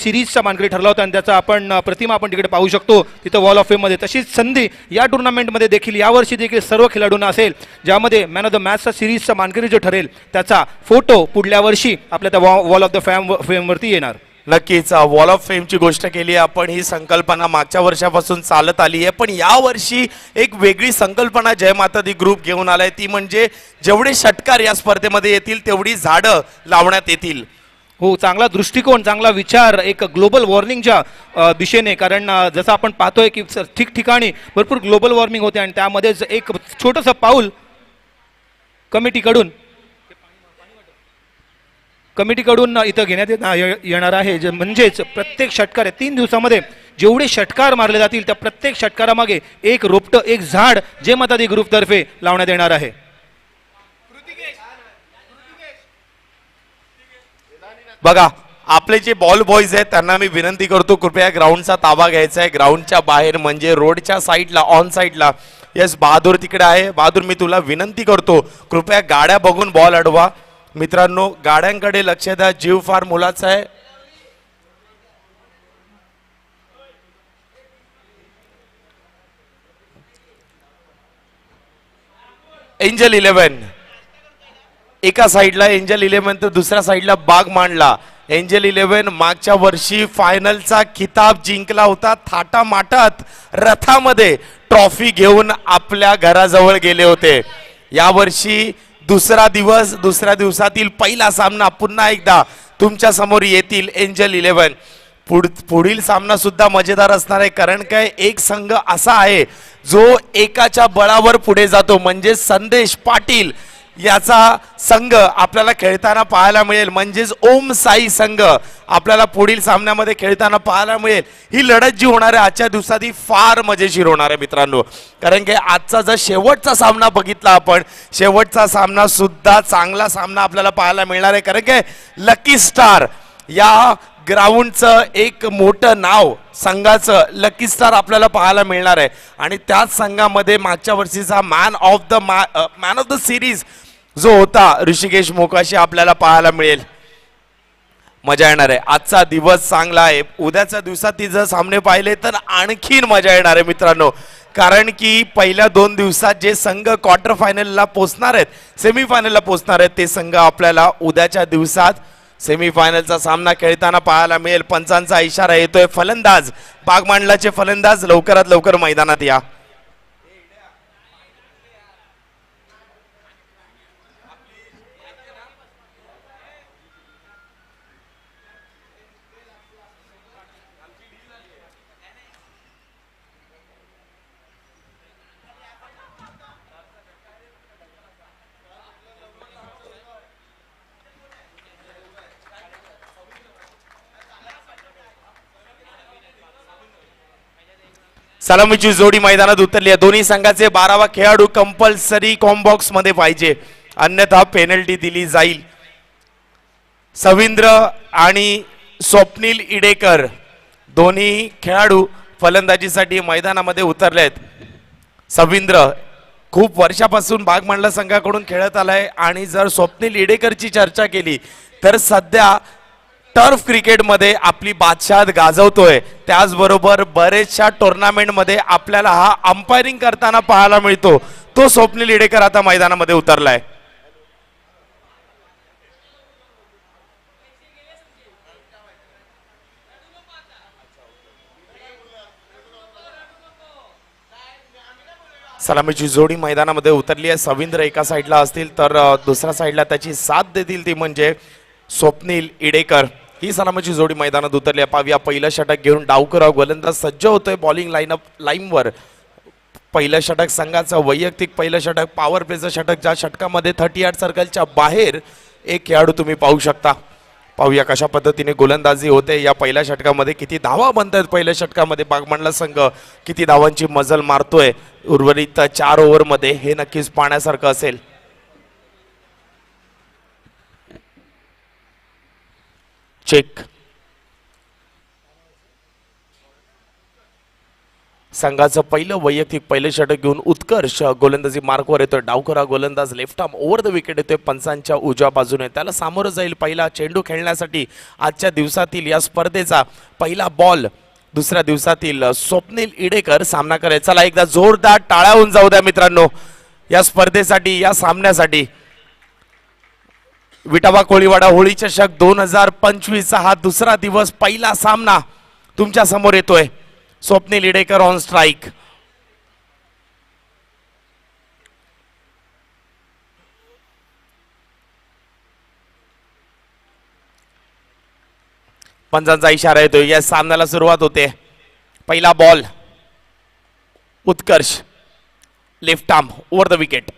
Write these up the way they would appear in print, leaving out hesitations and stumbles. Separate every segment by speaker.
Speaker 1: सिरीजचा मानकरी ठरला होता आणि त्याचा आपण प्रतिमा आपण तिकडे पाहू शकतो तिथं वॉल ऑफ फेममध्ये. तशीच संधी या टुर्नामेंटमध्ये देखील यावर्षी देखील सर्व खेळाडूंना असेल, ज्यामध्ये मॅन ऑफ द मॅचचा सिरीजचा मानकरी जो ठरेल त्याचा फोटो पुढल्या वर्षी आपल्या त्या वॉल ऑफ द फेमवरती येणार.
Speaker 2: नक्कीच वॉल ऑफ फेमची गोष्ट केली आपण. ही संकल्पना मागच्या वर्षापासून चालत आली आहे, पण या वर्षी एक वेगळी संकल्पना जय माता दी ग्रुप घेऊन आलाय. ती म्हणजे जेवढे षटकार या स्पर्धेमध्ये येतील तेवढी झाडं लावण्यात येतील.
Speaker 1: हो, चांगला दृष्टिकोन, चांगला विचार एक ग्लोबल वॉर्मिंगच्या दिशेने. कारण जसं आपण पाहतोय की ठिकठिकाणी भरपूर ग्लोबल वॉर्मिंग होते आणि त्यामध्येच एक छोटंसं पाऊल कमिटीकडून इथं घेण्यात येणार आहे. जे म्हणजेच प्रत्येक षटकार 3 दिवसामध्ये जेवढे षटकार मारले जातील त्या प्रत्येक षटकारामागे एक रोपटं, एक झाड जय माता दी ग्रुपतर्फे लावण्यात येणार आहे.
Speaker 2: बघा, आपले जे बॉल बॉयज आहेत त्यांना मी विनंती करतो कृपया ग्राउंडचा ताबा घ्यायचा आहे. ग्राउंडच्या बाहेर म्हणजे रोडच्या साईडला, ऑन साईडला. यस बहादूर तिकडे आहे. बहादूर, मी तुला विनंती करतो कृपया गाड्या बघून बॉल अडवा. मित्रांनो, गाड्यांकडे लक्ष द्या, जीव फार मोलाचा आहे. एंजल 11 एका साईडला, एंजल 11 तर दुसऱ्या साईडला बाग मांडला. एंजल 11 मागच्या वर्षी फायनलचा खिताब जिंकला होता. थाटामाटात रथामध्ये ट्रॉफी घेऊन आपल्या घराजवळ गेले होते. यावर्षी दुसरा दिवस, दुसऱ्या दिवसातील पहिला सामना पुन्हा एकदा तुमच्या समोर येतील एंजल 11. पुढील सामना सुद्धा मजेदार असणार आहे. कारण काय, एक संघ असा आहे जो एकाच्या बळावर पुढे जातो. म्हणजे संदेश पाटील याचा संघ आपल्याला खेळताना पाहायला मिळेल. म्हणजेच ओम साई संघ आपल्याला पुढील सामन्यामध्ये खेळताना पाहायला मिळेल. ही लढत जी होणार आहे आजच्या दिवसात ही फार मजेशीर होणार आहे मित्रांनो. कारण की आजचा जर शेवटचा सामना बघितला आपण, शेवटचा सामना सुद्धा चांगला सामना आपल्याला पाहायला मिळणार आहे. कारण की लकी स्टार या ग्राउंडचं एक मोठं नाव, संघाचं लकी स्टार आपल्याला पाहायला मिळणार आहे. आणि त्याच संघामध्ये मागच्या वर्षीचा मॅन ऑफ द सिरीज जो होता ऋषिकेश मोकाशी आपल्याला पाहायला मिळेल. मजा येणार आहे. आजचा दिवस चांगला आहे. उद्याच्या दिवसात जर सामने पाहिले तर आणखीन मजा येणार आहे मित्रांनो. कारण की पहिल्या 2 दिवसात जे संघ क्वार्टर फायनलला पोहोचणार आहेत, सेमीफायनलला पोहोचणार आहेत, ते संघ आपल्याला उद्याच्या दिवसात सेमीफायनलचा सामना खेळताना पाहायला मिळेल. पंचांचा इशारा येतोय. फलंदाज, बागमांडलाचे फलंदाज लवकरात लवकर मैदानात या. सलामीची जोडी मैदानात उतरली आहे. दोन्ही संघाचे 12वा खेळाडू कंपल्सरी कॉम्बॉक्स मध्ये पाहिजे, अन्यथा पेनल्टी दिली जाईल. सविंद्र आणि स्वप्नील इडेकर दोन्ही खेळाडू फलंदाजीसाठी मैदानामध्ये उतरले आहेत. सविंद्र खूप वर्षापासून बागमांडला संघाकडून खेळत आलाय. आणि जर स्वप्नील इडेकरची चर्चा केली तर सध्या टर्फ क्रिकेटमध्ये आपली बादशाह गाजवतोय. त्याचबरोबर बरेचशा टुर्नामेंटमध्ये आपल्याला हा अंपायरिंग करताना पाहायला मिळतो. तो स्वप्नील इडेकर आता मैदानामध्ये उतरलाय. सलामीची जोडी मैदानामध्ये उतरली आहे. सविंद्र एका साईडला असतील तर दुसऱ्या साईडला त्याची साथ देतील ती म्हणजे स्वप्नील इडेकर. ही सलामीची जोडी मैदानात उतरली आहे. पाहूया पहिलं षटक घेऊन डावकराव गोलंदाज सज्ज होतोय बॉलिंग लाईनवर. पहिलं षटक संघाचं वैयक्तिक पहिलं षटक, पॉवर प्लेचं षटक, ज्या षटकामध्ये 38 सर्कलच्या बाहेर एक खेळाडू तुम्ही पाहू शकता. पाहूया कशा पद्धतीने गोलंदाजी होते या पहिल्या षटकामध्ये. किती धावा बनतायत पहिल्या षटकामध्ये. बागमांडला संघ किती धावांची मजल मारतोय उर्वरित 4 ओव्हरमध्ये हे नक्कीच पाहण्यासारखं असेल. चेक संघाचं पहिलं षटक घेऊन उत्कर्ष गोलंदाजी मार्कवर येतोय. डावखुरा गोलंदाज left arm over the wicket येतोय पंचांच्या उजव्या बाजूने. त्याला सामोरं जाईल पहिला चेंडू खेळण्यासाठी आजच्या दिवसातील या स्पर्धेचा पहिला बॉल. दुसऱ्या दिवसातील स्वप्नील इडेकर सामना करेल. चला एकदा जोरदार टाळ्या होऊन जाऊ द्या मित्रांनो या स्पर्धेसाठी, या सामन्यासाठी. विटाबा कोळीवाडा होळी चषक 2025 हा दुसरा दिवस, पहिला सामना तुमच्या समोर येतोय. Swapnil Idekar on strike. पंचांचा इशारा येतोय. या सामन्याला सुरुवात होते. पहिला ball Utkarsh left arm over the wicket.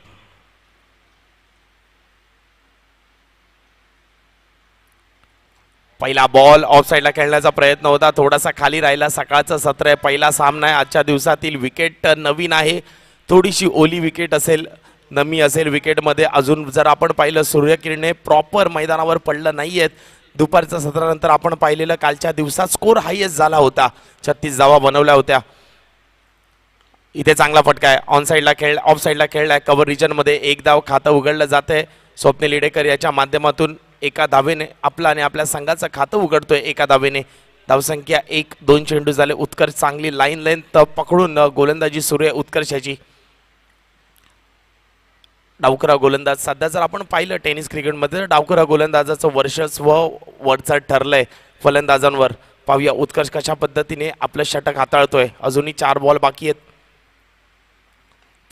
Speaker 2: पहिला बॉल ऑफ साईडला खेळण्याचा प्रयत्न होता, थोडासा खाली राहिला. सकाळचं सत्र आहे, पहिला सामना आहे आजच्या दिवसातील. विकेट नवीन आहे, थोडीशी ओली विकेट असेल, नमी असेल विकेटमध्ये. अजून जर आपण पाहिलं सूर्यकिरणे प्रॉपर मैदानावर पडलं नाही आहेत. दुपारच्या सत्रानंतर आपण पाहिलेलं कालच्या दिवसात स्कोर हायेस्ट झाला होता, 36 धावा बनवल्या होत्या. इथे चांगला फटका आहे. ऑन साईडला खेळ, ऑफ साईडला खेळलाय. कव्हर रिजनमध्ये एक धाव खातं उघडलं जातंय. स्वप्नील इडेकर याच्या माध्यमातून एका धावेने आपला आणि आपल्या संघाचं खातं उघडतोय. एका धावेने धावसंख्या 1, 2 चेंडू झाले. उत्कर्ष चांगली लाईन लेंथ पकडून गोलंदाजी सुरू आहे उत्कर्षाची. डावखुरा गोलंदाज सध्या जर आपण पाहिलं टेनिस क्रिकेटमध्ये डावखुरा गोलंदाजाचं वर्चस्व वरचढ ठरलंय फलंदाजांवर. पाहूया उत्कर्ष कशा पद्धतीने आपलं षटक हाताळतोय. अजूनही 4 बॉल बाकी आहेत.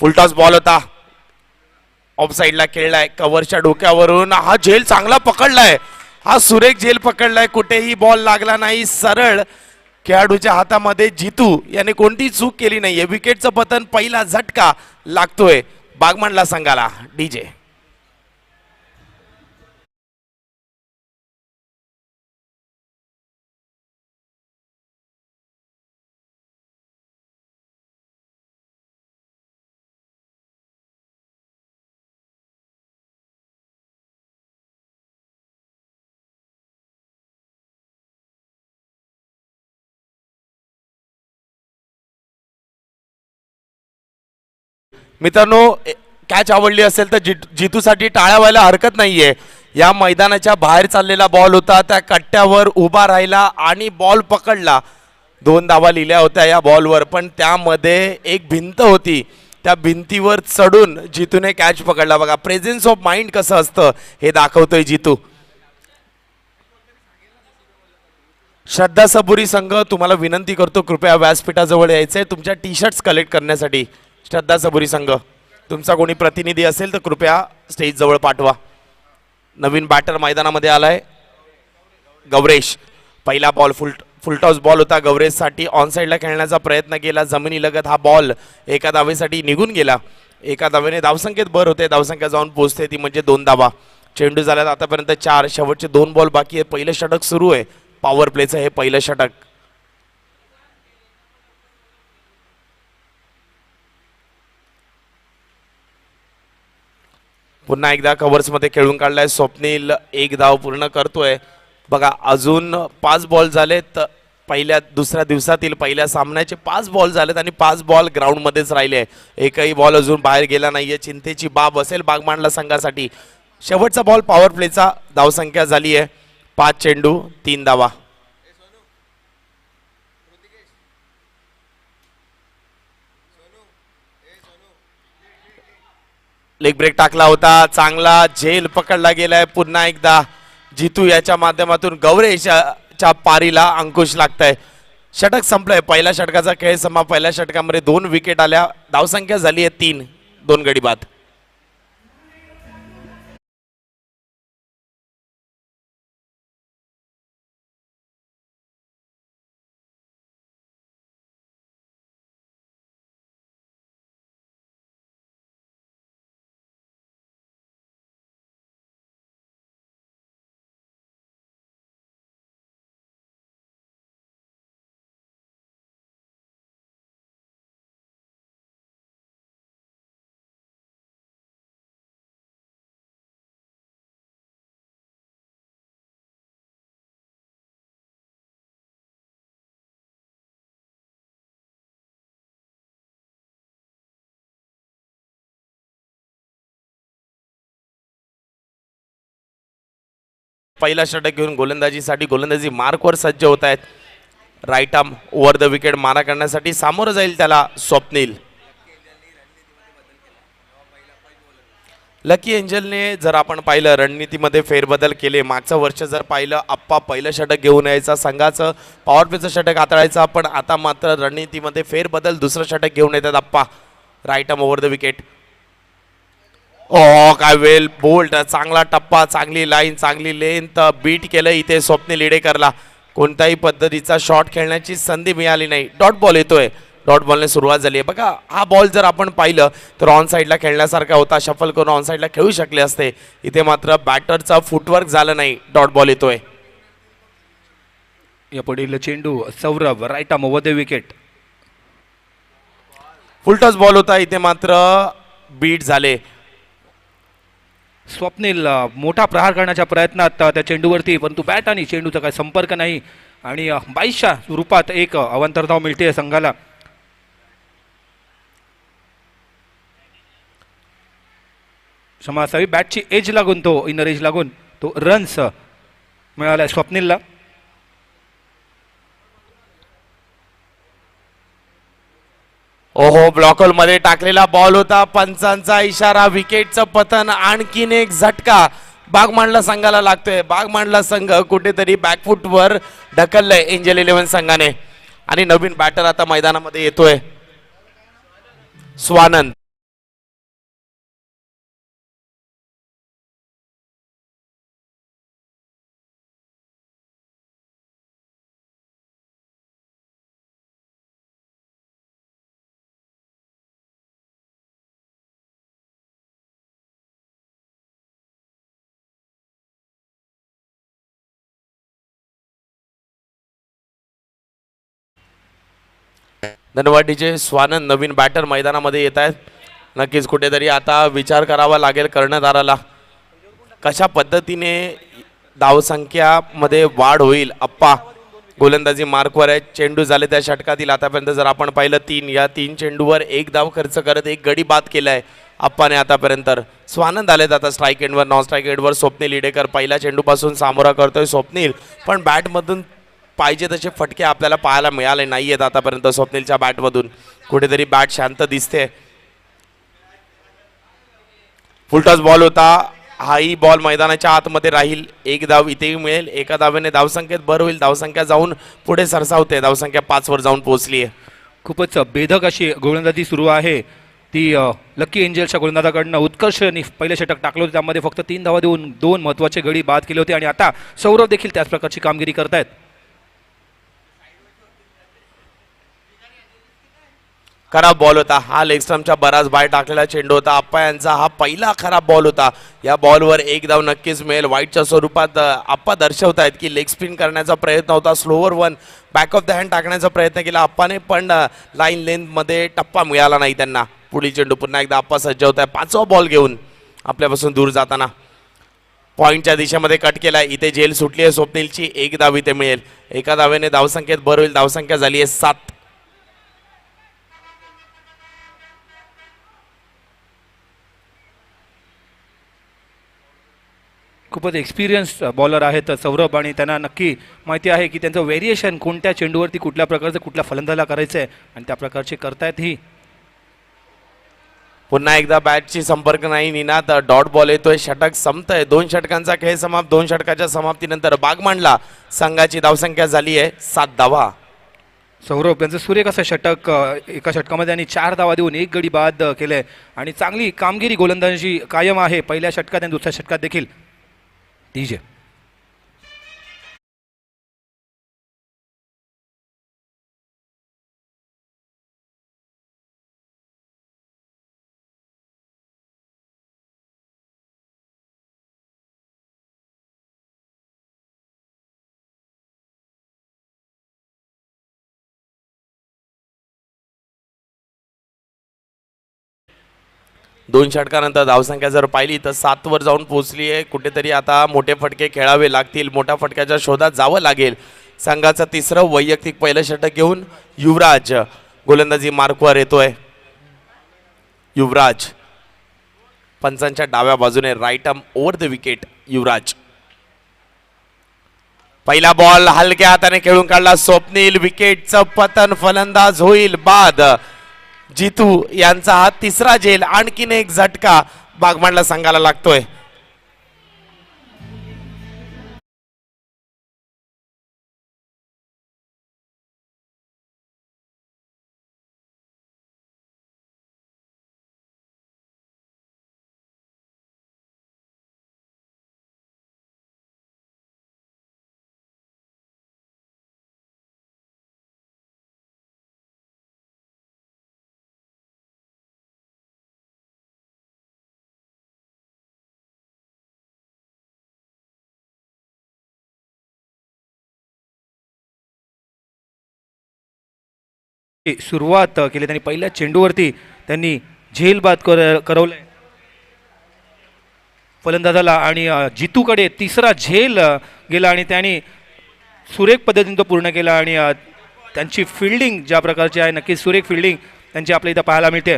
Speaker 2: फुलटॉस बॉल होता, ऑफ साईडला खेळलाय. कव्हरच्या डोक्यावरून हा झेल चांगला पकडलाय. हा सुरेख झेल पकडलाय, कुठेही बॉल लागला नाही. सरळ खेळाडूच्या हातामध्ये. जितू याने कोणतीही चूक केली नाहीये. विकेटचं पतन, पहिला झटका लागतोय बागमांडला संघाला. डीजे मित्रांनो, कॅच आवडली असेल तर जितूसाठी टाळ्या व्हायला हरकत नाहीये. या मैदानाच्या बाहेर चाललेला बॉल होता, त्या कट्ट्यावर उभा राहिला आणि बॉल पकडला. 2 धावा लिहिल्या होत्या या बॉलवर, पण त्यामध्ये एक भिंत होती, त्या भिंतीवर चढून जितूने कॅच पकडला. बघा प्रेझेन्स ऑफ माइंड कसं असतं हे दाखवतोय जितू. श्रद्धा सबुरी संघ तुम्हाला विनंती करतो, कृपया व्यासपीठाजवळ यायचंय तुमच्या टी शर्ट्स कलेक्ट करण्यासाठी. श्रद्धा सबुरी संघ, तुमचा कोणी प्रतिनिधी असेल तर कृपया स्टेज जवळ पाठवा. नवीन बॅटर मैदानामध्ये आलाय गौरेश. पहिला बॉल फुलटॉस बॉल होता गौरेशसाठी. ऑन साईडला खेळण्याचा प्रयत्न केला, जमिनी लगत हा बॉल एका धावेसाठी निघून गेला. एका धावेने धावसंख्येत भर होते, धावसंख्या जाऊन पोहोचते ती म्हणजे 2 धावा. चेंडू झाल्यात आतापर्यंत 4, शेवटचे 2 बॉल बाकी आहे. पहिलं षटक सुरू आहे, पॉवर प्लेचं हे पहिलं षटक. पुन्हा एकदा कव्हर्समध्ये खेळून काढलाय स्वप्नील. 1 धाव पूर्ण करतोय. बघा अजून 5 बॉल झालेत. दुसऱ्या दिवसातील पहिल्या सामन्याचे 5 बॉल झालेत आणि 5 बॉल ग्राउंडमध्येच राहिले. एकही बॉल अजून बाहेर गेला नाहीये. चिंतेची बाब असेल बागमांडला संघासाठी. शेवटचा बॉल पॉवर प्लेचा. धावसंख्या झाली आहे 5 चेंडू 3 धावा. लेग ब्रेक टाकला होता, चांगला झेल पकडला गेलाय. पुन्हा एकदा जितू याच्या माध्यमातून गौरेशच्या पारीला अंकुश लागतंय. षटक संपलंय. पहिल्या षटकाचा खेळ समा. पहिल्या षटकामध्ये 2 विकेट आल्या. धावसंख्या झाली आहे 3, 2 गडी बाद. पहिला षटक घेऊन गोलंदाजीसाठी गोलंदाजी मार्कवर सज्ज होत आहेत. Right arm over the wicket मारा करण्यासाठी सामोरं जाईल त्याला स्वप्नील. लकी एंजलने जर आपण पाहिलं रणनीतीमध्ये फेरबदल केले. मागचं वर्ष जर पाहिलं आप्पा पहिलं षटक घेऊन यायचा, संघाचं पॉवर प्लेचं षटक हाताळायचं, पण आता मात्र रणनीतीमध्ये फेरबदल दुसरं षटक घेऊन येतात Appa. Right arm over the wicket. ओ काय वेल बोल्ट, चांगला टप्पा, चांगली लाईन, चांगली लेंथ बीट केलं इथे स्वप्नील इडेकरला. कोणत्याही पद्धतीचा शॉट खेळण्याची संधी मिळाली नाही. डॉट बॉल येतोय. डॉट बॉलने सुरुवात झाली आहे. बघा हा बॉल जर आपण पाहिलं तर ऑन साईडला खेळण्यासारखा होता. शफल करून ऑन साईडला खेळू शकले असते. इथे मात्र बॅटरचा फुटवर्क झालं नाही. डॉट बॉल येतोय.
Speaker 1: या पुढील चेंडू Saurabh right arm over the wicket.
Speaker 2: Full toss ball होता. इथे मात्र बीट झाले.
Speaker 1: स्वप्नील मोठा प्रहार करण्याच्या प्रयत्नात त्या चेंडूवरती, परंतु बॅट आणि चेंडूचा काही संपर्क नाही आणि 22च्या रूपात एक अवांतर धाव मिळते संघाला. क्षमा असावी, बॅटची एज लागून तो इनर एज लागून तो रन्स मिळाला स्वप्नीलला.
Speaker 2: ओहो ब्लॉकहोल मध्ये टाकलेला बॉल होता. पंचांचा इशारा, विकेटचं पतन, आणखीन एक झटका बाग मांडला संघाला लागतोय. बाग मांडला संघ कुठेतरी बॅकफुटवर ढकललंय एंजल 11 संघाने आणि नवीन बॅटर आता मैदानामध्ये येतोय स्वानंद. धनवाडीचे स्वानंद नवीन बॅटर मैदानामध्ये येत आहेत. नक्कीच कुठेतरी आता विचार करावा लागेल कर्णधाराला कशा पद्धतीने धावसंख्यामध्ये वाढ होईल. अप्पा गोलंदाजी मार्कवर आहे. चेंडू झाले त्या षटकातील आतापर्यंत जर आपण पाहिलं 3, या 3 चेंडूवर 1 धाव खर्च करत 1 गडी बाद केलाय अप्पाने आतापर्यंत. स्वानंद आलेत आता स्ट्राईक एंडवर. नॉन स्ट्राईक एंडवर स्वप्नील इडेकर पहिल्या चेंडूपासून सामोरा करतोय स्वप्नील, पण बॅटमधून पाहिजे तसे फटके आपल्याला पाहायला मिळाले नाही आहेत आतापर्यंत स्वप्नीलच्या बॅटमधून. कुठेतरी बॅट शांत दिसते. फुलटॉस बॉल होता. हाही बॉल मैदानाच्या आतमध्ये राहील. 1 धाव इथेही मिळेल. एका धावेने धावसंख्येत भर होईल. धावसंख्या जाऊन पुढे सरसावते. धावसंख्या 5 वर जाऊन पोहोचली आहे.
Speaker 1: खूपच बेधक अशी गोलंदाजी सुरू आहे ती लकी एंजलच्या गोलंदाजाकडनं. उत्कर्षने पहिले षटक टाकलं होतं, त्यामध्ये फक्त 3 धावा देऊन 2 महत्त्वाचे गडी बाद केले होते आणि आता सौरभ देखील त्याच प्रकारची कामगिरी करतायत.
Speaker 2: खराब बॉल होता. हा लेग स्टंपच्या बराच बाहेर टाकलेला चेंडू होता. आप्पा यांचा हा पहिला खराब बॉल होता. या बॉलवर 1 धाव नक्कीच मिळेल. वाईटच्या स्वरूपात आप्पा दर्शवतायत की लेग स्पिन करण्याचा प्रयत्न होता. Slower 1 back of the hand टाकण्याचा प्रयत्न केला आप्पाने, पण लाईन लेंथमध्ये टप्पा मिळाला नाही त्यांना. पुढील चेंडू पुन्हा एकदा आप्पा सज्ज होत आहे 5वा बॉल घेऊन आपल्यापासून दूर जाताना. पॉईंटच्या दिशेमध्ये कट केलाय. इथे जेल सुटली आहे स्वप्नीलची. 1 धाव इथे मिळेल. एका धावेने धावसंख्येत भर होईल. धावसंख्या झाली आहे 7.
Speaker 1: खूपच एक्सपिरियन्स बॉलर आहेत सौरभ आणि त्यांना नक्की माहिती आहे की त्यांचं व्हेरिएशन कोणत्या चेंडूवरती कुठल्या प्रकारचं कुठल्या फलंदाला करायचं आहे आणि त्या प्रकारचे करतायत ही.
Speaker 2: पुन्हा एकदा बॅटची संपर्क नाही. निनाद डॉट बॉल येतोय. षटक संपतंय. 2 षटकांचा खेळ समाप्त. 2 षटकाच्या समाप्तीनंतर बाग मांडला संघाची धावसंख्या झाली आहे 7 धावा.
Speaker 1: सौरभ यांचं सूर्य कसं षटक एका षटकामध्ये आणि 4 धावा देऊन 1 गडी बाद केलंय आणि चांगली कामगिरी गोलंदाजी कायम आहे पहिल्या षटकात आणि दुसऱ्या षटकात देखील. डीजे
Speaker 2: दोन षटकानंतर धावसंख्या जर पाहिली तर 7 वर जाऊन पोहोचली आहे. कुठेतरी आता मोठे फटके खेळावे लागतील. मोठ्या फटक्याच्या शोधात जावं लागेल. संघाचं 3रं वैयक्तिक पहिलं षटक घेऊन युवराज गोलंदाजी मार्कवर येतोय. युवराज पंचांच्या डाव्या बाजूने right arm over the wicket. Yuvraj पहिला बॉल हलक्या हाताने खेळून काढला स्वप्नील, विकेटचं पतन, फलंदाज होईल बाद. जितू यांचा हा तिसरा झेल, आणखीन एक झटका बागमांडला संघाला लागतोय.
Speaker 1: सुरुवात केली त्यांनी पहिल्या चेंडूवरती त्यांनी झेल बाद करवलंय फलंदाजाला आणि जितूकडे तिसरा झेल गेला आणि त्यांनी सुरेख पद्धतीने तो पूर्ण केला आणि त्यांची फिल्डिंग ज्या प्रकारची आहे नक्कीच सुरेख फिल्डिंग त्यांची आपल्या इथं पाहायला मिळते.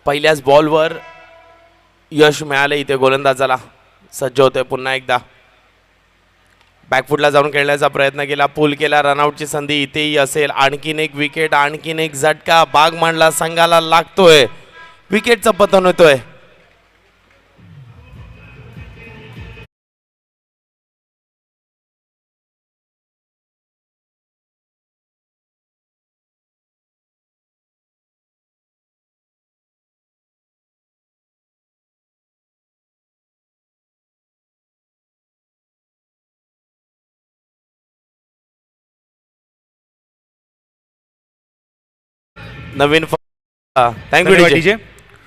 Speaker 2: पहिल्याच बॉलवर यश मिळाले इथे गोलंदाजाला. सज्ज होतोय पुन्हा एकदा. बॅकफुटला जाऊन खेळण्याचा प्रयत्न केला, पुल केला, रनआउटची संधी इथेही असेल. आणखीन एक विकेट, आणखीन एक झटका बागमांडला संघाला लागतोय. विकेटचं पतन होतोय. नवीन थँक्यू
Speaker 1: धन्यवाद
Speaker 2: डीजे.
Speaker 1: DJ.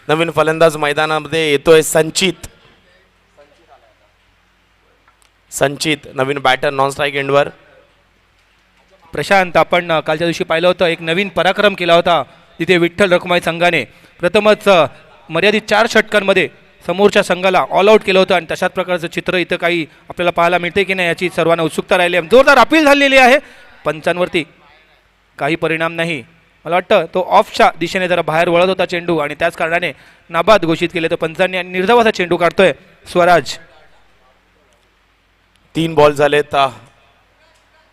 Speaker 2: नवीन फलंदाज मैदानामध्ये येतोय संचित. संचित नवीन बॅटर नॉन स्ट्राईक एंडवर.
Speaker 1: प्रशांत, आपण कालच्या दिवशी पाहिलं होतं एक नवीन पराक्रम केला होता तिथे विठ्ठल रखुमाई संघाने. प्रथमच मर्यादित 4 षटकांमध्ये समोरच्या संघाला ऑल आउट केलं होतं आणि तशाच प्रकारचं चित्र इथं काही आपल्याला पाहायला मिळते की नाही याची सर्वांना उत्सुकता राहिली आहे. जोरदार अपील झालेली आहे, पंचांवरती काही परिणाम नाही. मला वाटतं तो ऑफच्या दिशेने जरा बाहेर वळत होता चेंडू आणि त्याच कारणाने नाबाद घोषित केले तर पंचांनी आणि निर्धाव असा चेंडू काढतोय स्वराज.
Speaker 2: 3 बॉल झालेत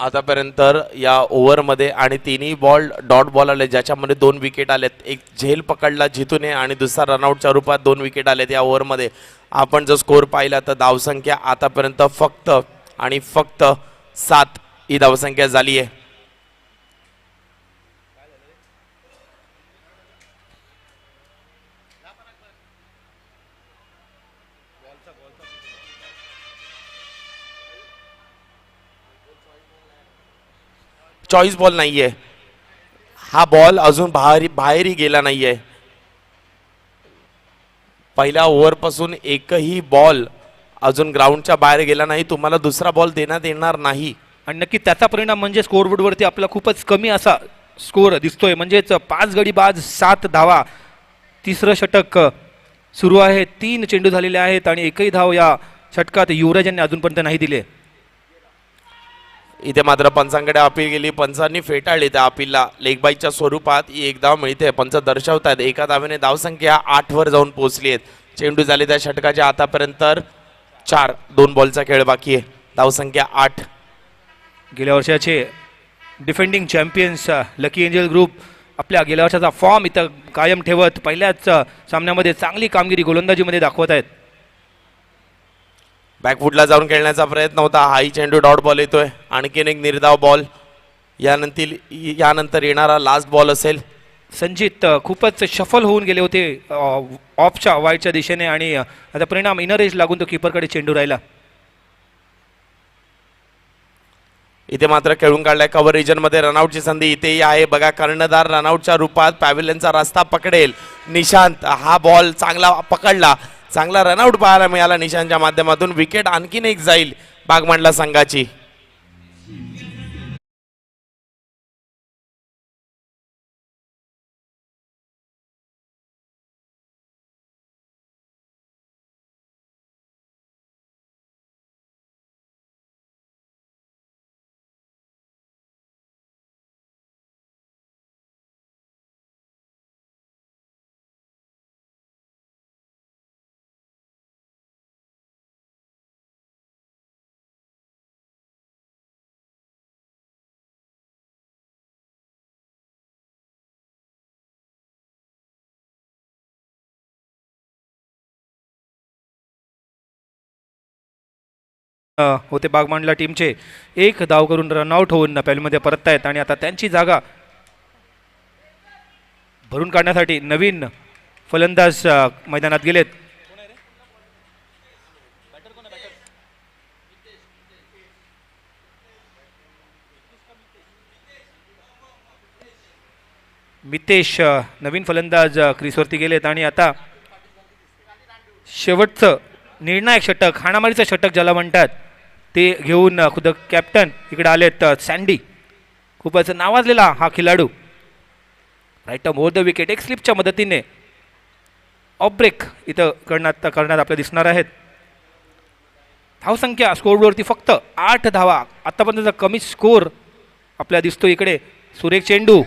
Speaker 2: आतापर्यंत या ओव्हरमध्ये आणि तिन्ही बॉल डॉट बॉल आले ज्याच्यामध्ये 2 विकेट आलेत. एक झेल पकडला जितूने आणि दुसरा रनआउटच्या रूपात 2 विकेट आलेत या ओव्हरमध्ये. आपण जर स्कोर पाहिला तर धावसंख्या आतापर्यंत फक्त आणि फक्त 7 ही धावसंख्या झाली आहे. चॉईस बॉल नाहीये हा बॉल, अजून बाहेरही गेला नाहीये. पहिल्या ओव्हर पासून एकही बॉल अजून ग्राउंडच्या बाहेर गेला नाही. तुम्हाला दुसरा बॉल देण्यात येणार नाही
Speaker 1: आणि नक्की त्याचा परिणाम म्हणजे स्कोरबोर्डवरती आपला खूपच कमी असा स्कोर दिसतोय. म्हणजेच 5 गडी बाद 7 धावा. तिसरं षटक सुरू आहे, 3 चेंडू झालेले आहेत आणि एकही धाव या षटकात युवराज यांनी अजूनपर्यंत नाही दिले.
Speaker 2: इथे मात्र पंचांकडे अपील गेली, पंचांनी फेटाळली त्या अपीलला. लेगबाईच्या स्वरूपात ही एक धाव मिळते. पंच दर्शवतात एका धावेने धावसंख्या 8 वर जाऊन पोहोचली आहे. चेंडू झाले त्या षटकाच्या आतापर्यंत 4, 2 बॉलचा खेळ बाकी आहे. धावसंख्या 8.
Speaker 1: गेल्या वर्षाचे defending champions lucky angel group आपल्या गेल्या वर्षाचा फॉर्म इथं कायम ठेवत पहिल्याच सामन्यामध्ये चांगली कामगिरी गोलंदाजीमध्ये दाखवत आहेत.
Speaker 2: बॅकफुटला जाऊन खेळण्याचा प्रयत्न होता, हाही चेंडू डॉट बॉल येतोय. आणखीन एक निर्धाव बॉल. यानंतर येणारा लास्ट बॉल असेल.
Speaker 1: संजित खूपच शफल होऊन गेले होते ऑफच्या वाईटच्या दिशेने आणि आता परिणाम इनर एज लागून तो किपरकडे चेंडू राहिला.
Speaker 2: इथे मात्र खेळून काढलाय कव्हर रिजन मध्ये. रनआउटची संधी इथेही आहे बघा. कर्णधार रनआउटच्या रूपात पॅव्हिलियनचा रस्ता पकडेल. निशांत हा बॉल चांगला पकडला, चांगला रनआउट पाहायला मिळाला निशांतच्या माध्यमातून. विकेट आणखीन एक जाईल बागमांडला संघाची.
Speaker 1: होते बागमांडला टीमचे. एक धाव करून रनआउट होऊन पॅलमध्ये परततायत आणि आता त्यांची जागा भरून काढण्यासाठी नवीन फलंदाज मैदानात गेलेत. मितेश नवीन फलंदाज क्रीजवरती गेलेत आणि आता शेवटचं निर्णायक षटक, हाणामारीचं षटक ज्याला म्हणतात, ते घेऊन खुद कॅप्टन इकडे आलेत. सँडी, खूपच नावाजलेला हा खेळाडू, राईट मोर द विकेट. एक स्लिपच्या मदतीने ऑफ ब्रेक इथं करण्यात आपल्याला दिसणार आहेत. धावसंख्या स्कोरबोर्डवरती फक्त 8 धावा, आतापर्यंतचा कमी स्कोर आपल्याला दिसतो. इकडे सुरेख चेंडू,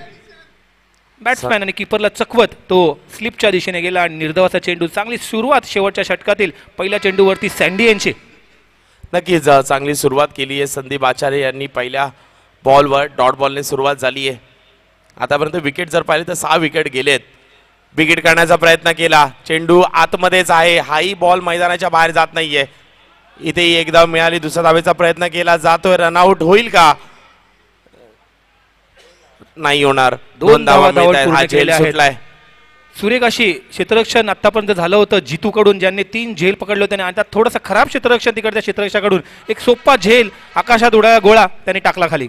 Speaker 1: बॅट्समॅन आणि किपरला चकवत तो स्लिपच्या दिशेने गेला आणि निर्धावाचा चेंडू. चांगली सुरुवात शेवटच्या षटकातील पहिल्या चेंडूवरती सँडी यांची.
Speaker 2: नक्कीच चांगली सुरुवात केली आहे संदीप आचार्य यांनी. पहिल्या बॉलवर डॉट बॉलने सुरुवात झाली आहे. आतापर्यंत विकेट जर पाहिले तर 6 विकेट गेलेत. विकेट करण्याचा प्रयत्न केला, चेंडू आतमध्येच आहे, हाही बॉल मैदानाच्या बाहेर जात नाहीये. इथेही एक धाव मिळाली, दुसऱ्या धावेचा प्रयत्न केला जातोय, रनआउट होईल का? नाही होणार. 2 धावा मिळतात. हा झेल सुटलाय.
Speaker 1: सुरेख अशी क्षेत्ररक्षण आतापर्यंत झालं होतं जितूकडून, ज्यांनी 3 झेल पकडले होते आणि आता थोडंसं खराब क्षेत्ररक्षण तिकडच्या क्षेत्ररक्षकाकडून. एक सोपा झेल, आकाशात उडाला गोळा त्यांनी टाकला खाली.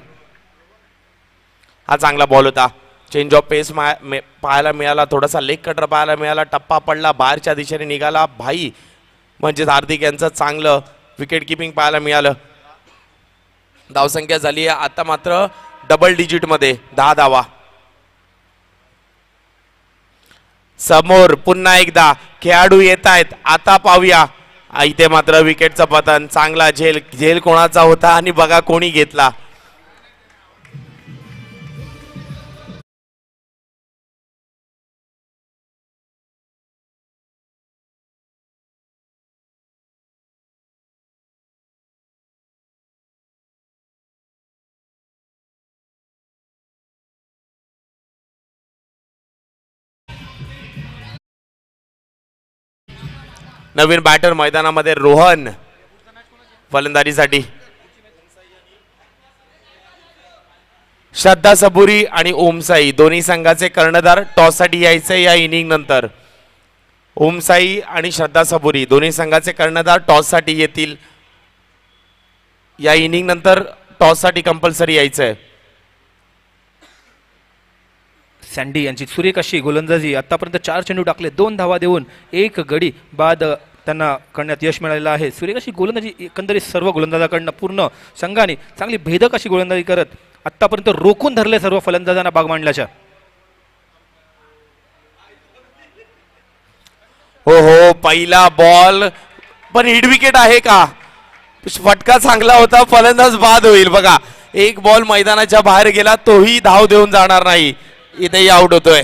Speaker 2: हा चांगला बॉल होता. चेंज ऑफ पेस पाहायला मिळाला, थोडासा लेग कटर पाहायला मिळाला, टप्पा पडला, बाहेरच्या दिशेने निघाला. भाई म्हणजेच हार्दिक यांचं चांगलं विकेट किपिंग पाहायला मिळालं. धावसंख्या झाली आहे आता मात्र डबल डिजिट मध्ये, 10 धावा. समोर पुन्हा एकदा खेळाडू येत आहेत, आता पाहूया. इथे मात्र विकेटचं पतन. चांगला झेल कोणाचा होता आणि बघा कोणी घेतला. नवीन बॅटर मैदानामध्ये रोहन फलंदाजीसाठी. श्रद्धा सबुरी आणि ओमसाई दोन्ही संघाचे कर्णधार टॉससाठी यायचे या इनिंग नंतर. ओमसाई आणि श्रद्धा सबुरी दोन्ही संघाचे कर्णधार टॉससाठी येतील. या इनिंग नंतर टॉससाठी कंपल्सरी यायचंय.
Speaker 1: सँडी यांची सुरेख अशी गोलंदाजी. आतापर्यंत 4 चेंडू टाकले, 2 धावा देऊन 1 गडी बाद त्यांना करण्यात यश मिळालेलं आहे. सुरेख अशी गोलंदाजी एकंदरीत सर्व गोलंदाजाकडनं पूर्ण संघाने चांगली भेदक अशी गोलंदाजी करत आतापर्यंत रोखून धरले सर्व फलंदाजांना बागमांडल्याच्या.
Speaker 2: हो, पहिला बॉल पण हिट विकेट आहे का? फटका चांगला होता, फलंदाज बाद होईल. बघा, एक बॉल मैदानाच्या बाहेर गेला, तोही धाव देऊन जाणार नाही. इथेही आउट होतोय.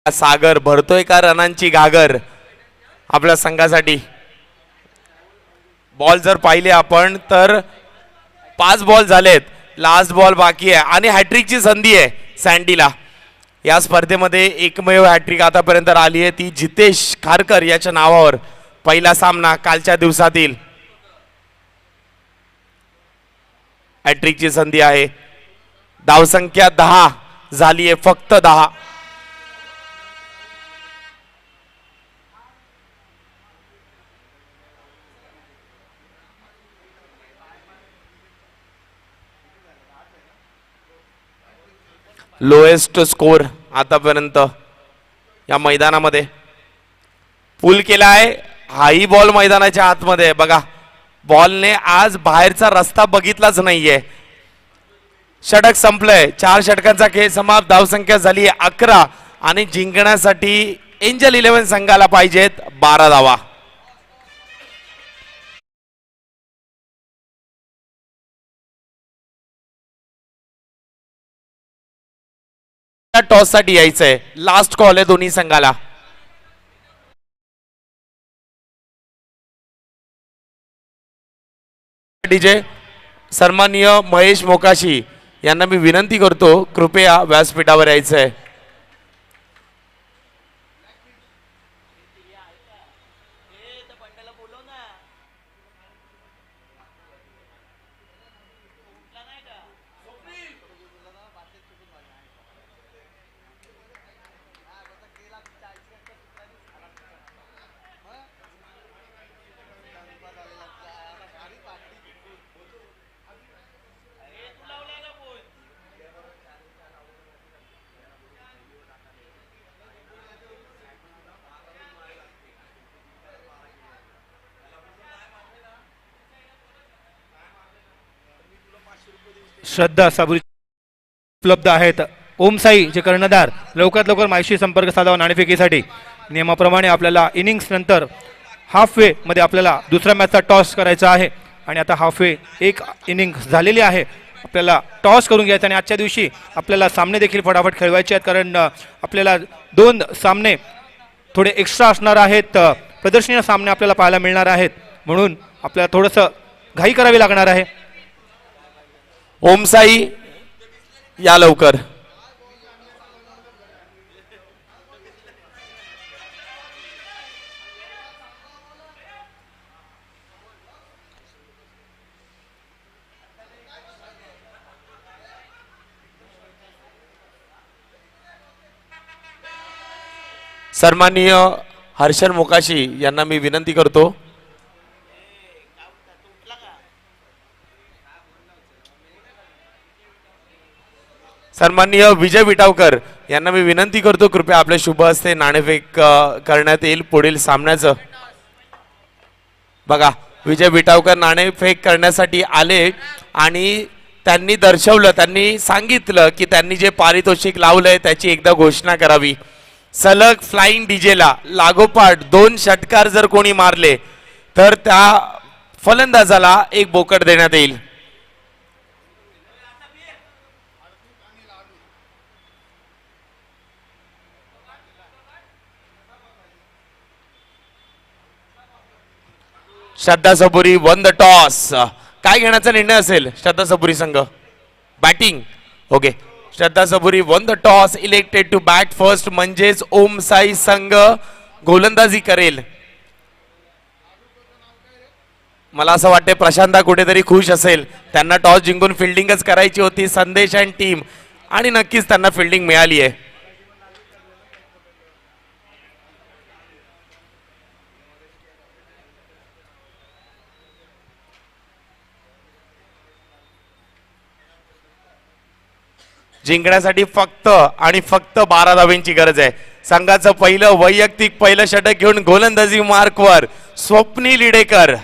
Speaker 2: सागर भरतोय का रनांची घागर आपल्या संघासाठी? बॉल जर पाहिले आपण तर 5 बॉल झालेत, लास्ट बॉल बाकी आहे आणि हॅट्रिकची संधी आहे सँडीला. या स्पर्धेमध्ये एकमेव हॅट्रिक आतापर्यंत आली आहे, ती जितेश खारकर याच्या नावावर. पहिला सामना कालच्या दिवसातील. हॅट्रिकची संधी आहे. धावसंख्या 10 झाली आहे, फक्त 10. लोएस्ट स्कोर आतापर्यंत या मैदानामध्ये. पुल केला आहे, हाही बॉल मैदानाच्या आतमध्ये. बघा, बॉलने आज बाहेरचा रस्ता बघितलाच नाहीये. षटक संपलंय, 4 षटकांचा खेळ समाप्त. धावसंख्या झाली 11 आणि जिंकण्यासाठी एंजल 11 संघाला पाहिजेत 12 धावा. टॉस साठी यायचंय. लास्ट कॉल आहे दोन्ही संघाला. डीजे सन्माननीय महेश मोकाशी यांना मी विनंती करतो कृपया व्यासपीठावर यायचंय.
Speaker 1: श्रद्धा साबुरी उपलब्ध आहेत. ओम साई जे कर्णधार लवकरात लवकर माहिती संपर्क साधावा नाणेफेकीसाठी. नियमाप्रमाणे आपल्याला इनिंग्स नंतर हाफ वे मध्ये आपल्याला दुसऱ्या मॅचचा टॉस करायचा आहे आणि आता हाफ वे एक इनिंग झालेली आहे. आपल्याला टॉस करून घ्यायचा आणि आजच्या दिवशी आपल्याला सामने देखील फटाफट खेळवायचे आहेत कारण आपल्याला 2 सामने थोडे एक्स्ट्रा असणार आहेत. प्रदर्शनीय सामने आपल्याला पाहायला मिळणार आहेत म्हणून आपल्याला थोडंसं घाई करावी लागणार आहे.
Speaker 2: ओम साई या लवकर. सन्माननीय हर्षल मोकाशी यांना मी विनंती करतो. सन्माननीय विजय विटावकर यांना मी विनंती करतो कृपया आपल्या शुभ हस्ते नाणेफेक करण्यात येईल पुढील सामन्याचं. बघा विजय विटावकर नाणेफेक करण्यासाठी आले आणि त्यांनी दर्शवलं, त्यांनी सांगितलं की त्यांनी जे पारितोषिक लावलंय त्याची एकदा घोषणा करावी. सलग फ्लाइंग डीजेला लागोपाठ 2 षटकार जर कोणी मारले तर त्या फलंदाजाला एक बोकड देण्यात येईल. Shraddha Saburi won the toss. काय घेण्याचा निर्णय असेल श्रद्धा सबुरी संघ? Batting. Okay, Shraddha Saburi won the toss, elected to bat first. म्हणजेच ओम साई संघ गोलंदाजी करेल. मला असं वाटते प्रशांता कुठेतरी खुश असेल. त्यांना टॉस जिंकून फिल्डिंगच करायची होती संदेश अँड टीम आणि नक्कीच त्यांना फिल्डिंग मिळाली आहे. जिंकण्यासाठी फक्त आणि फक्त 12 धावांची गरज आहे. संघाचं वैयक्तिक पहिलं षटक घेऊन गोलंदाजी मार्कवर स्वप्नील लिडेकर.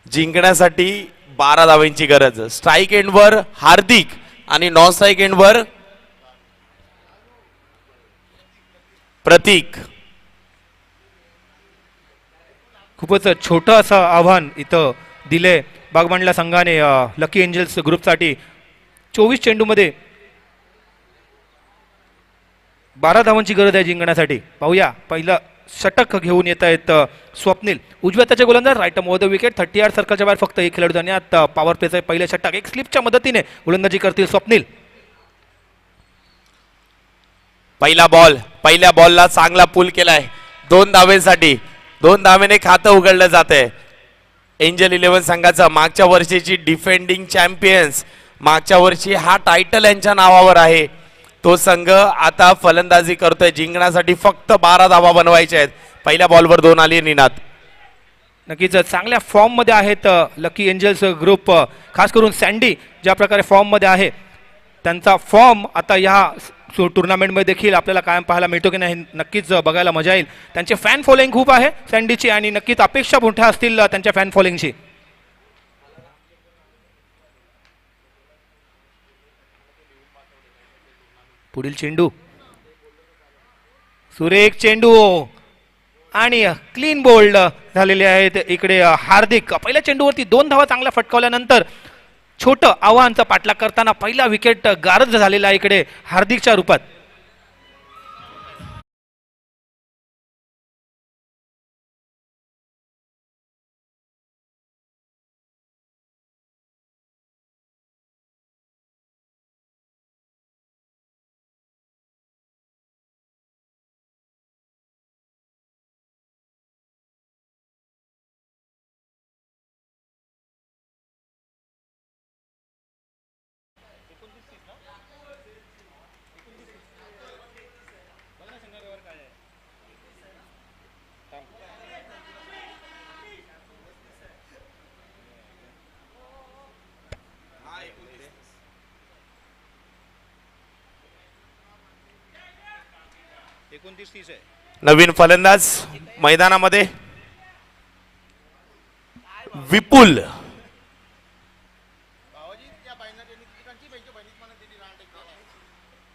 Speaker 2: जिंकण्यासाठी 12 धावांची गरज. स्ट्राईक एंडवर हार्दिक आणि नॉन स्ट्राईक एंडवर प्रतीक.
Speaker 1: खूपच छोटं असं आव्हान इथं दिले बागमांडला संघाने लकी एंजल्स ग्रुपसाठी. 24 चेंडूमध्ये 12 धावांची गरज आहे जिंकण्यासाठी. पाहूया पहिलं षटक घेऊन येत आहेत स्वप्नील. उजव्या त्याचे गोलंदाज, right more the wicket. 30 yard सर्कलच्या बाहेर फक्त एक खेळाडू जाण्यात. पॉवर प्लेचं पहिलं षटक एक स्लिपच्या मदतीने गोलंदाजी करतील स्वप्नील.
Speaker 2: पहिल्या बॉलला चांगला पूल केलाय 2 धावेसाठी. 2 धावेने खातं उघडलं जात आहे. एंजल 11 संघाचा मागच्या वर्षीची डिफेंडिंग चॅम्पियन्स मागच्या वर्षी हा टायटल यांच्या नावावर आहे. तो संघ आता फलंदाजी करतोय. जिंकण्यासाठी फक्त 12 धावा बनवायच्या आहेत. पहिल्या बॉलवर 2 आली निनाद.
Speaker 1: नक्कीच चांगल्या फॉर्ममध्ये आहेत लकी एंजल्स ग्रुप. खास करून सँडी ज्या प्रकारे फॉर्ममध्ये आहे, त्यांचा फॉर्म आता ह्या टुर्नामेंटमध्ये देखील आपल्याला कायम पाहायला मिळतो की नाही नक्कीच बघायला मजा येईल. त्यांचे फॅन फॉलोइंग खूप आहे सँडीची आणि नक्कीच अपेक्षा मोठ्या असतील त्यांच्या फॅन फॉलोइंगची. पुढील चेंडू, सुरेख चेंडू आणि क्लीन बोल्ड झालेले आहेत इकडे हार्दिक. पहिल्या चेंडूवरती 2 धावा चांगल्या फटकावल्यानंतर छोटं आव्हानचा पाठलाग करताना पहिला विकेट गारद झालेला आहे इकडे हार्दिकच्या रूपात.
Speaker 2: नवीन फलंदाज मैदानामध्ये विपुल.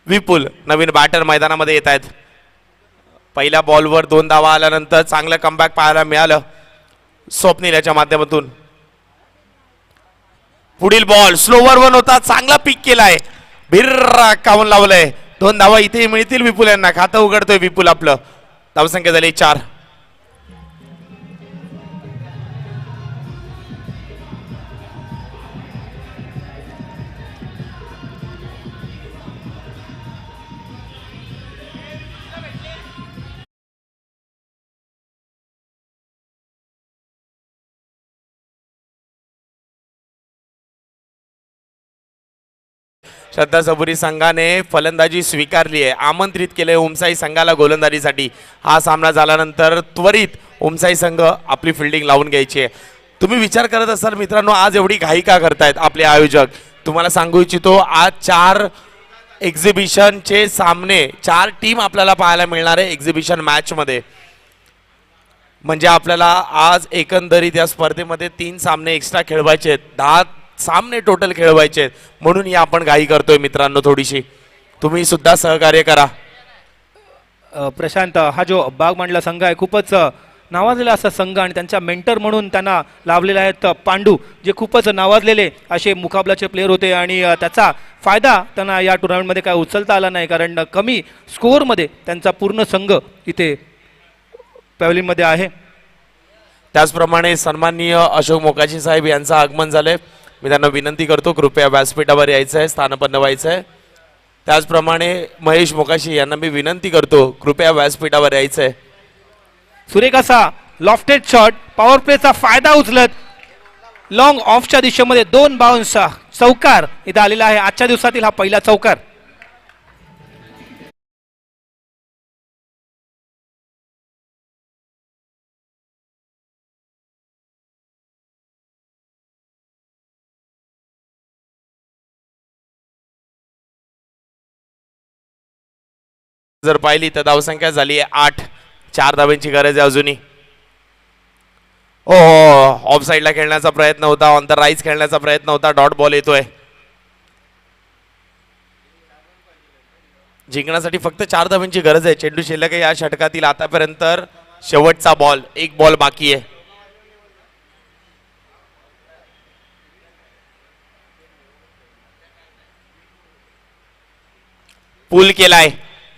Speaker 2: विपुल नवीन बॅटर मैदानामध्ये येत आहेत. पहिल्या बॉलवर 2 धावा आल्यानंतर चांगलं कमबॅक पाहायला मिळालं स्वप्नील याच्या माध्यमातून. पुढील बॉल स्लोवर 1 होता. चांगला पिक केलाय. भिर्रा कावून लावलंय. 2 धावा इथे मिळतील विपुल यांना. खातं उघडतोय विपुल आपलं. धावसंख्या झाली 4. श्रद्धा सबुरी संघाने फलंदाजी स्वीकारली आहे. आमंत्रित केले उमसाई संघाला गोलंदाजीसाठी. हा सामना झाल्यानंतर त्वरित उमसाई संघ आपली फिल्डिंग लावून घ्यायची आहे. तुम्ही विचार करत असाल मित्रांनो आज एवढी घाई का करतायत आपले आयोजक. तुम्हाला सांगू इच्छितो आज 4 एक्झिबिशनचे सामने, 4 टीम आपल्याला पाहायला मिळणार आहे एक्झिबिशन मॅच मध्ये. म्हणजे आपल्याला आज एकंदरीत या स्पर्धेमध्ये 3 सामने एक्स्ट्रा खेळवायचे आहेत. 10 सामने टोटल खेळवायचे आहेत. म्हणून ही आपण घाई करतोय मित्रांनो थोडीशी. तुम्ही सुद्धा सहकार्य करा.
Speaker 1: प्रशांत, हा जो बाग मांडला संघ आहे खूपच नावाजलेला असा संघ आणि त्यांच्या मेंटर म्हणून त्यांना लाभलेले आहेत पांडू, जे खूपच नावाजलेले असे मुकाबलाचे प्लेयर होते आणि त्याचा फायदा त्यांना या टुर्नामेंटमध्ये काय उचलता आला नाही, कारण कमी स्कोअरमध्ये त्यांचा पूर्ण संघ इथे पॅव्हलियनमध्ये आहे.
Speaker 2: त्याचप्रमाणे सन्माननीय अशोक मोकाशी साहेब यांचं आगमन झालंय. मी त्यांना विनंती करतो कृपया व्यासपीठावर यायचं आहे, स्थानपन्न व्हायचं आहे. त्याचप्रमाणे महेश मोकाशी यांना मी विनंती करतो कृपया व्यासपीठावर यायचं आहे.
Speaker 1: सुरेख असा लॉफ्टेड शॉट, पॉवर प्लेचा फायदा उचलत लॉंग ऑफच्या दिशेमध्ये 2 बाउन्स चौकार इथे आलेला आहे. आजच्या दिवसातील हा पहिला चौकार.
Speaker 2: जर पाहिली तर धावसंख्या झाली आहे 8. 4 धावांची गरज आहे अजूनही. ओ ऑफ साईडला खेळण्याचा प्रयत्न होता, ऑन द राईज खेळण्याचा प्रयत्न होता. डॉट बॉल येतोय. जिंकण्यासाठी फक्त 4 धावांची गरज आहे. चेंडू शिल्लक आहे या षटकातील आतापर्यंत शेवटचा बॉल. 1 बॉल बाकी आहे. पूल केलाय.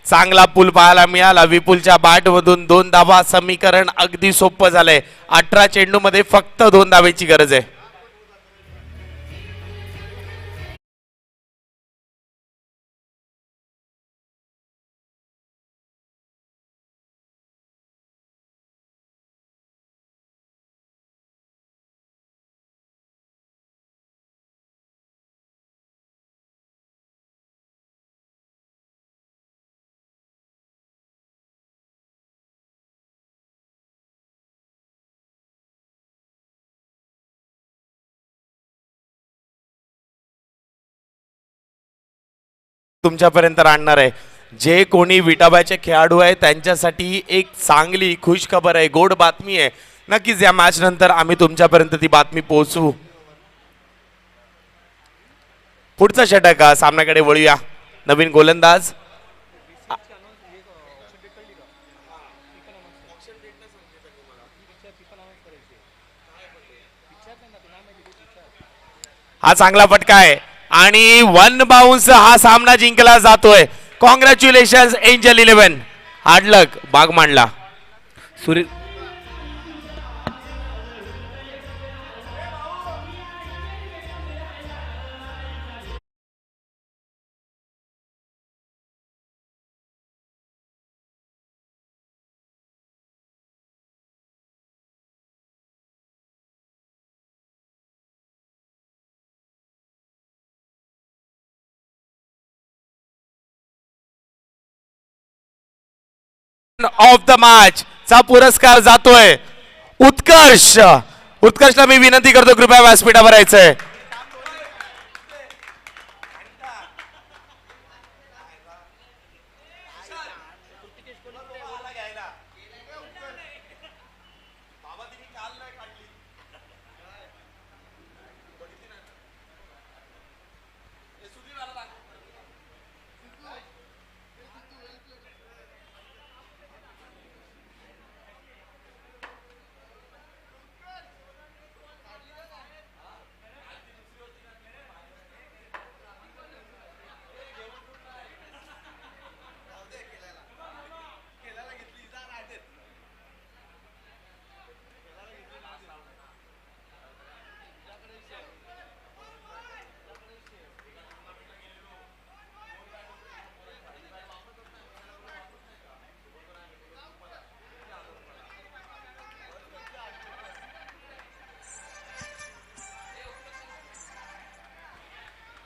Speaker 2: चांगला पूल पाहायला मिळाला विपुलच्या बॅट मधून. 2 धावा. समीकरण अगदी सोपं झालंय. 18 चेंडू मध्ये फक्त 2 धावेची गरज आहे. तुमच्यापर्यंत आणणार आहे. जे कोणी विटाबाचे खेळाडू आहे त्यांच्यासाठी एक चांगली खुश खबर आहे, गोड बातमी आहे. नक्कीच या मॅच नंतर आम्ही तुमच्यापर्यंत ती बातमी पोहोचवू. पुढचा षटक सामन्याकडे वळूया. नवीन गोलंदाज हा चांगला फटका आहे आणि वन बाउन्स हा सामना जिंकला जातोय. Congratulation angel 11. हार्ड लक, बाग मांडला.
Speaker 1: सुरेश
Speaker 2: ऑफ द मॅच चा पुरस्कार जातोय उत्कर्ष. उत्कर्षला मी विनंती करतो कृपया व्यासपीठावर यायचंय.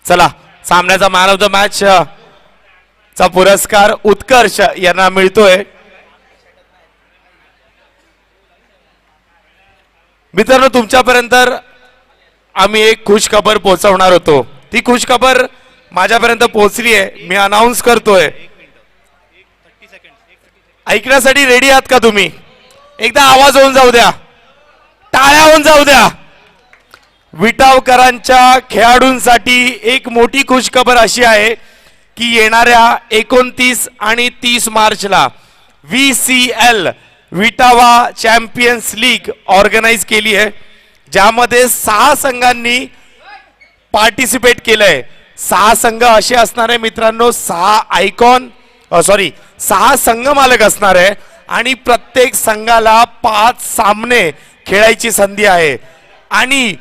Speaker 2: चला, सामन्याचा मॅन ऑफ द मॅच चा पुरस्कार उत्कर्ष यांना मिळतोय. मित्रांनो, तुमच्यापर्यंत आम्ही एक खुश खबर पोहोचवणार होतो. ती खुश खबर माझ्यापर्यंत पोहोचली आहे. मी अनाऊन्स करतोय. ऐकण्यासाठी रेडी आहात का तुम्ही? एकदा आवाज होऊन जाऊ द्या, टाळ्या होऊन जाऊ द्या. विटावकरांच्या खेळाडूंसाठी एक मोठी खुशखबर अशी आहे की येणाऱ्या 29 आणि 30 मार्चला VCL Vitawa champions league organise केली आहे, ज्यामध्ये 6 संघांनी पार्टिसिपेट केलंय. 6 संघ असे असणार आहे मित्रांनो, 6 संघ मालक असणार आहे आणि प्रत्येक संघाला 5 सामने खेळायची संधी आहे. आणि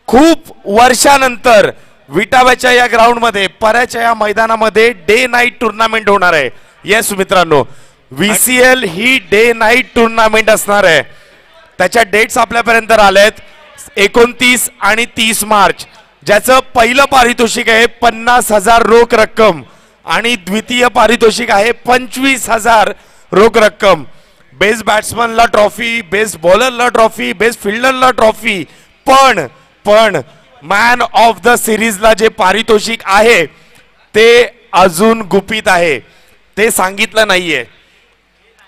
Speaker 2: खूप वर्षानंतर विटाव्याच्या या ग्राउंड मध्ये, पऱ्याच्या या मैदानामध्ये डे नाईट टुर्नामेंट होणार आहे. येस मित्रांनो, VCL ही डे नाईट टुर्नामेंट असणार आहे. त्याच्या डेट्स आपल्यापर्यंत आलेत 29 आणि 30 मार्च. ज्याचं पहिलं पारितोषिक आहे 50,000 रोख रक्कम आणि द्वितीय पारितोषिक आहे 25,000 रोख रक्कम. बेस्ट बॅट्समनला ट्रॉफी, बेस्ट बॉलरला ट्रॉफी, बेस्ट फिल्डरला ट्रॉफी. पण मॅन ऑफ द सिरीजला जे पारितोषिक आहे ते अजून गुपित आहे, ते सांगितलं नाहीये.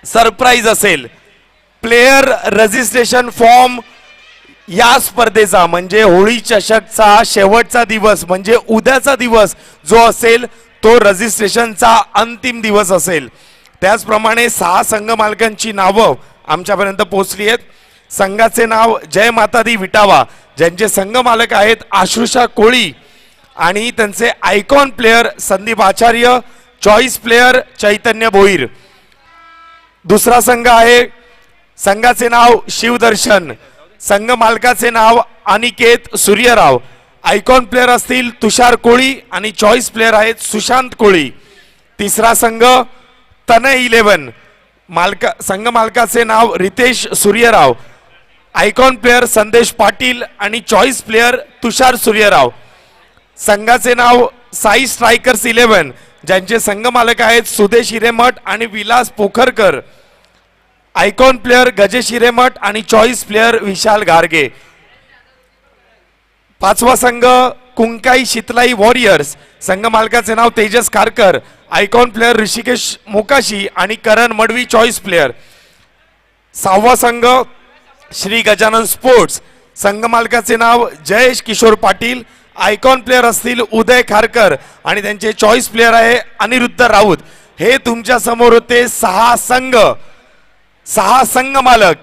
Speaker 2: सरप्राईज असेल. प्लेयर रजिस्ट्रेशन फॉर्म या स्पर्धेचा म्हणजे होळी चषकचा शेवटचा दिवस म्हणजे उद्याचा दिवस जो असेल तो रजिस्ट्रेशनचा अंतिम दिवस असेल. त्याचप्रमाणे 6 संघ मालकांची नावं आमच्यापर्यंत पोहोचली आहेत. संघाचे नाव जय माता दी विटावा, ज्यांचे संघ मालक आहेत आशुषा कोळी आणि त्यांचे आयकॉन प्लेयर संदीप आचार्य, चॉईस प्लेयर चैतन्य भोईर. दुसरा संघ आहे, संघाचे नाव शिवदर्शन, संघ मालकाचे नाव अनिकेत सूर्यराव, आयकॉन प्लेयर असतील तुषार कोळी आणि चॉईस प्लेयर आहेत सुशांत कोळी. तिसरा संघ तनय 11, संघ मालकाचे नाव रितेश सूर्यराव, आयकॉन प्लेयर संदेश पाटील आणि चॉईस प्लेयर तुषार सूर्यराव. संघाचे नाव साई स्ट्रायकर्स 11, ज्यांचे संघ मालक आहेत सुदेश हिरेमठ आणि विलास पोखरकर, आयकॉन प्लेयर गजेश हिरेमठ आणि चॉईस प्लेयर विशाल गारगे. 5वा संघ कुंकाई शितलाई वॉरियर्स, संघ मालकाचे नाव तेजस खारकर, आयकॉन प्लेअर ऋषिकेश मोकाशी आणि करण मडवी चॉईस प्लेअर. 6वा संघ श्री गजानन स्पोर्ट्स, संघ मालकाचे नाव जयेश किशोर पाटील, आयकॉन प्लेअर असतील उदय खारकर आणि त्यांचे चॉईस प्लेअर आहे अनिरुद्ध राऊत. हे तुमच्या समोर होते 6 संघ, 6 संघ मालक,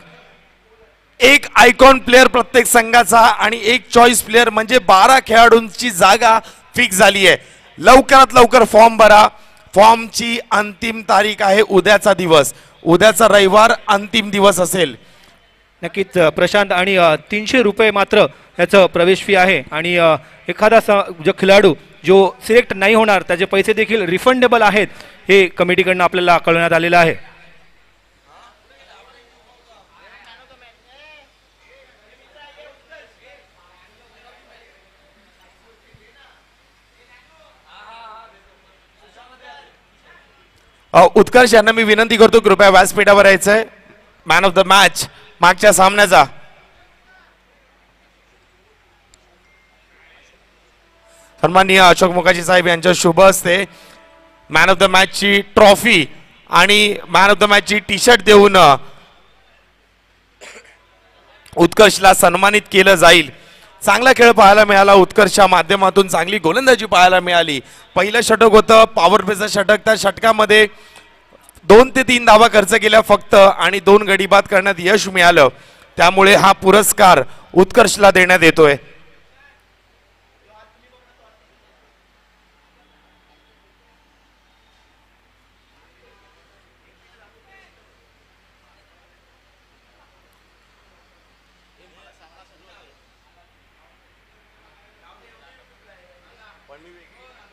Speaker 2: एक आयकॉन प्लेअर प्रत्येक संघाचा आणि एक चॉईस प्लेअर, म्हणजे 12 खेळाडूंची जागा फिक्स झाली आहे. लवकरात लवकर फॉर्म भरा. फॉर्मची अंतिम तारीख आहे उद्याचा दिवस, उद्याचा रविवार अंतिम दिवस असेल.
Speaker 1: नक्कीच प्रशांत, आणि 300 रुपये मात्र याचं प्रवेश फी आहे. आणि एखादा जो खेळाडू जो सिलेक्ट नाही होणार त्याचे पैसे देखील रिफंडेबल आहेत, हे कमिटीकडनं आपल्याला कळवण्यात आलेलं आहे.
Speaker 2: उत्कर्ष यांना मी विनंती करतो कृपया व्यासपीठावर यायचंय. मॅन ऑफ द मॅच मागच्या सामन्याचा सन्माननीय अशोक मोकाशी साहेब यांच्या शुभ हस्ते मॅन ऑफ द मॅच ची ट्रॉफी आणि मॅन ऑफ द मॅच ची टी शर्ट देऊन उत्कर्षला सन्मानित केलं जाईल. चांगला खेळ पाहायला मिळाला, उत्कर्षच्या माध्यमातून चांगली गोलंदाजी पाहायला मिळाली. पहिलं षटक होतं पॉवर प्लेचं षटक, त्या षटकामध्ये 2 ते 3 धावा खर्च केल्या फक्त आणि 2 गडी बाद करण्यात यश मिळालं. त्यामुळे हा पुरस्कार उत्कर्षला देण्यात येतोय.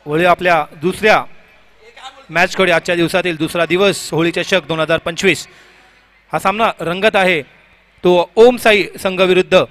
Speaker 1: वळी आपल्या दुसऱ्या मॅचकडे. आजच्या दिवसातील दुसरा दिवस होळी चषक 2025. हा सामना रंगत आहे तो ओम साई संघ विरुद्ध